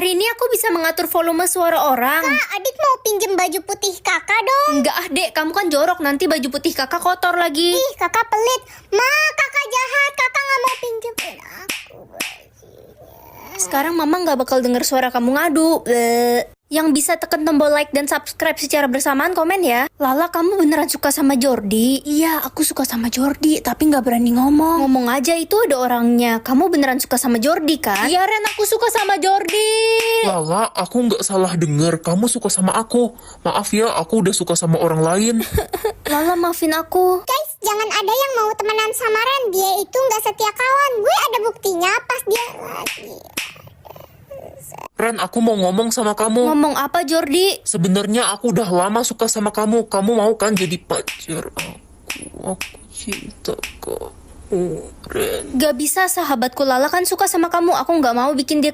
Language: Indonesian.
Hari ini aku bisa mengatur volume suara orang. Kak, adik mau pinjem baju putih kakak dong. Enggak ah dek, kamu kan jorok, nanti baju putih kakak kotor lagi. Ih, kakak pelit. Ma, kakak jahat. Kakak nggak mau pinjemin aku bajunya. Sekarang mama nggak bakal denger suara kamu ngadu. Yang bisa tekan tombol like dan subscribe secara bersamaan, komen ya. Lala, kamu beneran suka sama Jordi? Iya, aku suka sama Jordi, tapi nggak berani ngomong. Ngomong aja, itu ada orangnya. Kamu beneran suka sama Jordi kan? Iya Ren, aku suka sama Jordi. Lala, aku nggak salah denger. Kamu suka sama aku. Maaf ya, aku udah suka sama orang lain. Lala, maafin aku. Guys, jangan ada yang mau temenan sama Ren. Dia itu nggak setia kawan. Gue ada buktinya pas dia lagi. Ren, aku mau ngomong sama kamu. Ngomong apa Jordi? Sebenarnya aku udah lama suka sama kamu. Kamu mau kan jadi pacar aku? Aku cinta kamu, Ren. Gak bisa, sahabatku Lala kan suka sama kamu. Aku nggak mau bikin dia